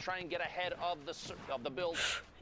Try and get ahead of the build.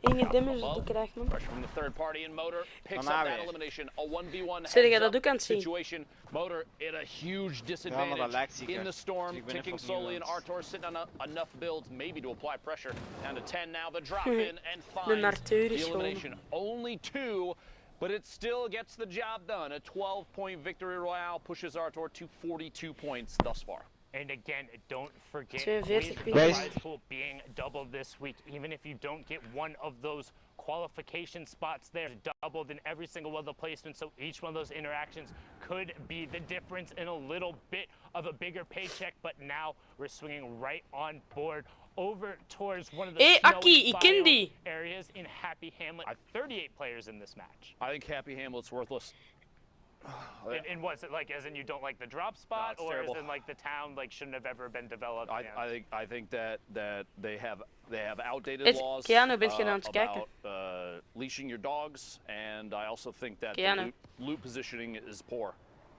Inge damage die krijgt man. Pressure from the third party in Motor picks up that elimination. A 1v1 Zeg jij dat ook aan het zien? situation. Motor in a huge disadvantage in the storm, ticking slowly, and Artor sitting on enough builds maybe to apply pressure. Down to 10 now. The drop in and finds the elimination. Only 2. But it still gets the job done. A 12-point victory royale pushes Artor to 42 points thus far. And again, don't forget the prize pool being doubled this week. Even if you don't get one of those qualification spots there, doubled in every single one of the placements. So each one of those interactions could be the difference in a little bit of a bigger paycheck. But now we're swinging right on board over towards one of the snowy areas in Happy Hamlet. 38 players in this match. I think Happy Hamlet's worthless. And what's it like? As in you don't like the drop spot, or terrible. As in like the town like shouldn't have ever been developed? I think that they have outdated laws about leashing your dogs, and I also think that the loot positioning is poor.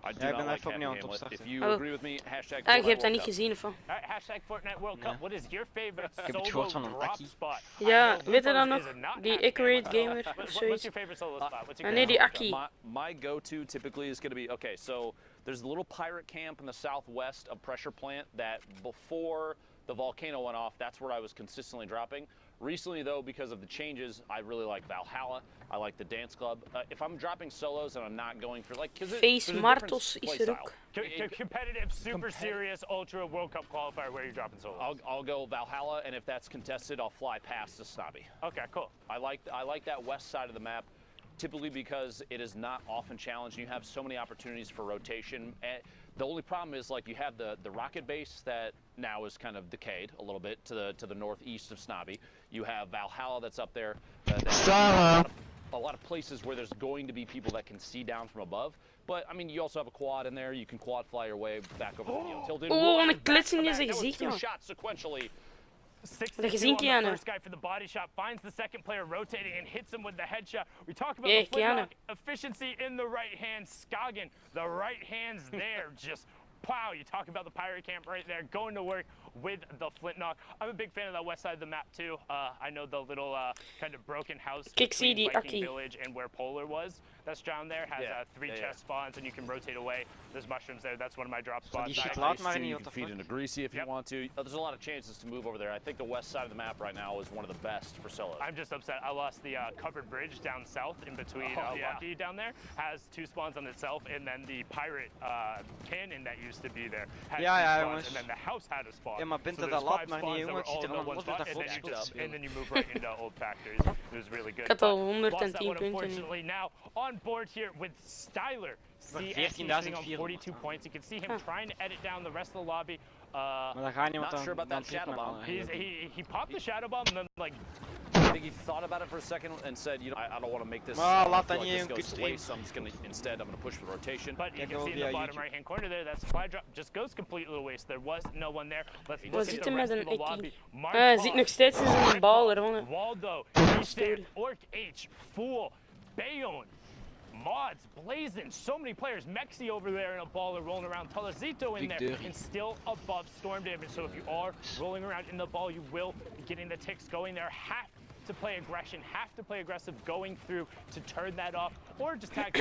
I do not like Happy Hamlet. If you agree with me, hashtag je hebt dat niet gezien of wat? Hashtag Fortnite World Cup. What is your favorite solo drop spot? Ja, weet je dan nog? Die accurate gamer of zoiets. What's your favorite solo spot? What's your nee, die Aki. My go-to typically is going to be, okay, so there's a little pirate camp in the southwest of Pressure Plant that before the volcano went off, that's where I was consistently dropping. Recently, though, because of the changes, I really like Valhalla. I like the dance club. If I'm dropping solos and I'm not going for like, Face Martels is er ook. Competitive, super serious, ultra World Cup qualifier. Where are you dropping solos? I'll go Valhalla, and if that's contested, I'll fly past the Snobby. Okay, cool. I like that west side of the map, typically because it is not often challenged. You have so many opportunities for rotation. The only problem is like you have the rocket base that now is kind of decayed a little bit to the northeast of Snobby. You have Valhalla that's up there. A lot of places where there's going to be people that can see down from above. But I mean, you also have a quad in there. You can quad fly your way back over the tilted. Oh, een klitsing in zijn gezicht, joh. Shots sequentially. Dat gezien, Keanu. First guy for the body shot finds the second player rotating and hits him with the headshot. We talk about the flintlock efficiency in the right hand. Skagen, the right hand's there, just wow. You talk about the pirate camp right there, going to work with the flintlock. I'm a big fan of that west side of the map too. I know the little kind of broken house between Viking Village and where Polar was. That's down there. Has 3 chest spawns and you can rotate away. There's mushrooms there. That's one of my drop spots. You can feed into Greasy if you want to. There's a lot of chances to move over there. I think the west side of the map right now is one of the best for solos. I'm just upset. I lost the covered bridge down south in between Lucky down there. Has 2 spawns on itself, and then the pirate cannon that used to be there had 2 spawns, and then the house had a spawn. Ja, maar Bente dat laat maar niet, jongen. Het ziet er nog los uit dat and then you move right into old factories. It was really good. Ik had al 110 punten. Unfortunately, now on board here with Styler. CS sitting on 42 points. You can see him trying to edit down the rest of the lobby. Not sure about that shadow bomb. He popped the shadow bomb and then like. I think he thought about it for a second and said, you know, I don't want to make this, this go to waste, so I'm just going to, instead, I'm going to push for rotation. But you can see in the bottom right-hand corner there, that supply drop just goes completely to waste. There was no one there. Let's look at the rest of the lobby. Ziet nog steeds in zijn baller, man. Waldo, Orc H, Fool, Bayonne. Mods, Blazin, so many players. Mexi over there in a baller rolling around. Talazito in there and still above storm damage. So if you are rolling around in the ball, you will be getting the ticks going there. Have to play aggression, have to play aggressive going through to turn that off, or just tag.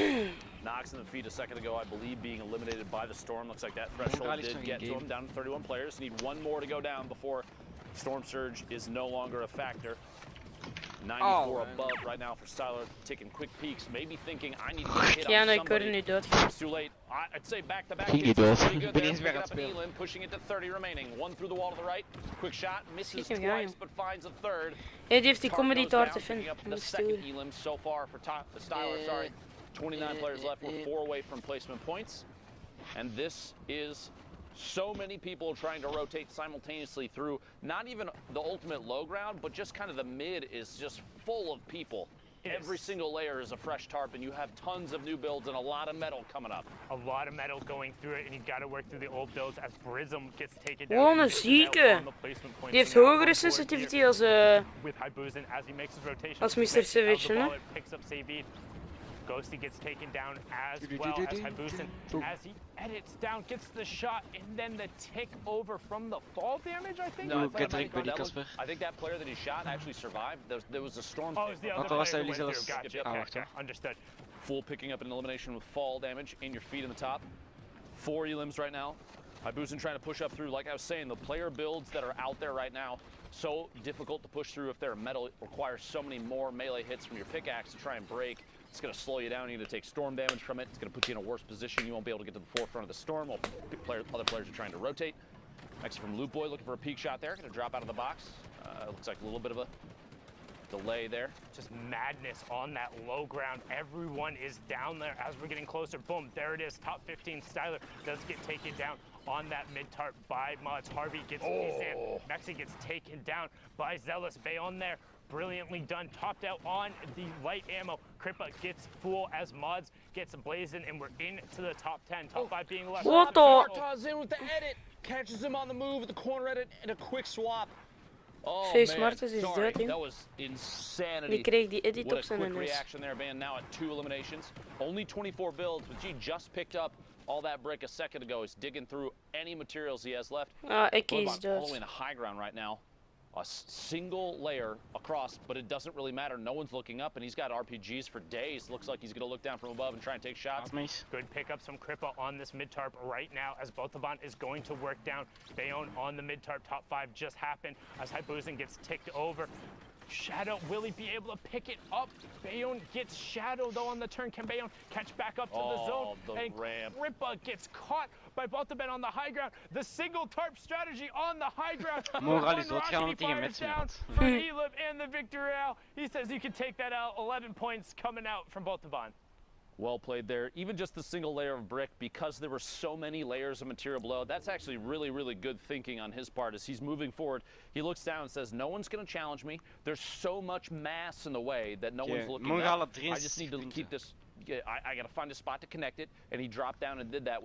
Knocks in the feed a second ago, I believe, being eliminated by the storm. Looks like that threshold did get to him, down to 31 players. Need one more to go down before Storm Surge is no longer a factor. 94 above right now for Styler, taking quick peeks, maybe thinking I need to get hit on somebody. It's too late. I'd say back-to-back hits is pretty good there. Picking up an Elin, pushing it to 30 remaining. One through the wall to the right. Quick shot, misses twice, but finds a third. Ja, die heeft die comedy daar te vinden. The second Elim so far for Styler, sorry. 29 players left, we're 4 away from placement points. And this is so many people trying to rotate simultaneously through not even the ultimate low ground, but just kind of the mid is just full of people. Every single layer is a fresh tarp, and you have tons of new builds and a lot of metal coming up. A lot of metal going through it, and you've got to work through the old builds as Prism gets taken down. Wow, een zieke. Die heeft hogere sensitivity als Mr. Savage, hè? Ghosty gets taken down as well as Habusen, as he edits down, gets the shot, and then the tick over from the fall damage, I think? No, I think that player that he shot actually survived. There was a storm. Oh, it was the other player who went through. Gotcha. Okay, understood. Full picking up an elimination with fall damage in your feet in the top. 4 elims right now. Habusen trying to push up through. Like I was saying, the player builds that are out there right now, so difficult to push through if they're metal. It requires so many more melee hits from your pickaxe to try and break. It's going to slow you down. You're going to take storm damage from it. It's going to put you in a worse position. You won't be able to get to the forefront of the storm while other players are trying to rotate. Next from Loot Boy, looking for a peek shot there. Going to drop out of the box. Looks like a little bit of a delay there. Just madness on that low ground. Everyone is down there as we're getting closer. Boom, there it is. Top 15 Styler does get taken down on that mid-tarp by Mods. Harvey gets in. Mexi gets taken down by Zealous. Bayon there. Brilliantly done. Topped out on the light ammo. Kripa gets full as Mods gets blazing, and we're into the top 10. Top 5 being left. What the? Martaz in with the edit. Catches him on the move with the corner edit and a quick swap. Oh, Face Martaz is sorry. dood, That was insanity. Die kreeg die edit op What a zijn quick neus. reaction there, man. Now at 2 eliminations. Only 24 builds, but G just picked up all that brick a second ago. He's digging through any materials he has left. Ah, Ekki is All the way dood. in high ground right now. A single layer across, but it doesn't really matter. No one's looking up, and he's got RPGs for days. Looks like he's going to look down from above and try and take shots. Nice. Good pickups from Kripa on this mid-tarp right now as Botaban is going to work down. Bayon on the mid-tarp. Top 5 just happened as Habusen gets ticked over. Shadow, will he be able to pick it up? Bayon gets Shadow though on the turn. Can Bayon catch back up to the zone? And Kripa gets caught by Botaban on the high ground. The single tarp strategy on the high ground. Moral is doodgaan omdat hij fires down for Elib and the victory out. He says you can take that out. 11 points coming out from Botaban. Well played there. Even just the single layer of brick, because there were so many layers of material below, that's actually really, really good thinking on his part as he's moving forward. He looks down and says, no one's going to challenge me. There's so much mass in the way that no one's looking up. I just need to keep this. I got to find a spot to connect it, and he dropped down and did that,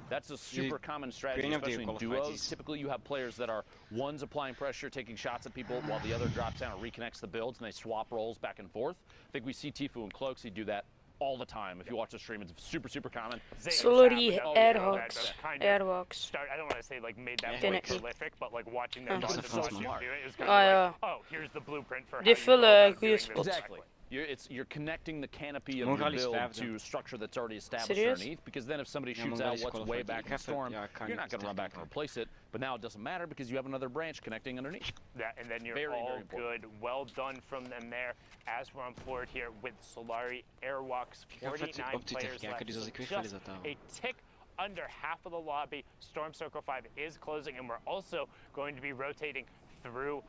that's a super common strategy, especially in duos. Typically, you have players that are one's applying pressure, taking shots at people, while the other drops down and reconnects the builds, and they swap roles back and forth. I think we see Tfue and Cloaksy do that all the time. If you watch the stream, it's super, super common. Sorry, Airhawks. Airhawks. I don't want to say like made that point prolific, but like watching them do it, it was kind of like, oh, here's the blueprint for how Die vullen goede spots. Exactly. You're connecting the canopy of your build to structure that's already established underneath, because then if somebody shoots out what's way back in the storm, you're not going to run back and replace it. But now it doesn't matter because you have another branch connecting underneath. Yeah, and then you're all good. Well done from them there. As we're on board here with Solari Airwalks, 49 players left. Just a tick under half of the lobby. Storm Circle 5 is closing, and we're also going to be rotating through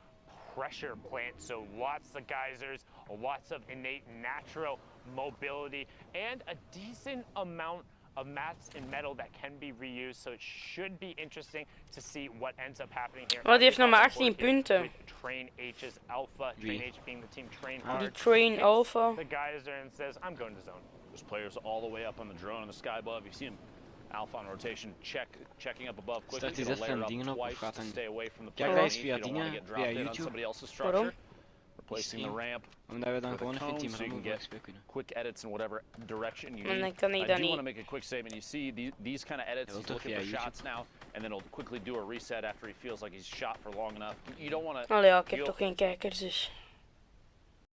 pressure plant, so lots of geysers, lots of innate natural mobility, and a decent amount of mats and metal that can be reused, so it should be interesting to see what ends up happening here. Oh, die heeft nog maar 18 punten. Train H's Alpha, Train H being the team Train Hard. Die Train Alpha. The geyser and says, I'm going to zone. There's players all the way up on the drone in the sky above. You see him Alpha on rotation, checking up above quickly. Staat hij zet van dingen op of gaat to hij... stay away from the Ja, player. guys, via dingen, via YouTube. Waarom? Replacing the ramp. Omdat we dan with gewoon a even cone, 10 so you can minuten get speel kunnen. quick edits in whatever direction you Maar need. dan kan hij I dat do want to niet. make a quick statement. You see these kind of edits, he's looking for shots now, and then he'll quickly do a reset after he feels like he's shot for long enough. You don't want to... Allee, ja, ik heb toch geen kijkers, dus...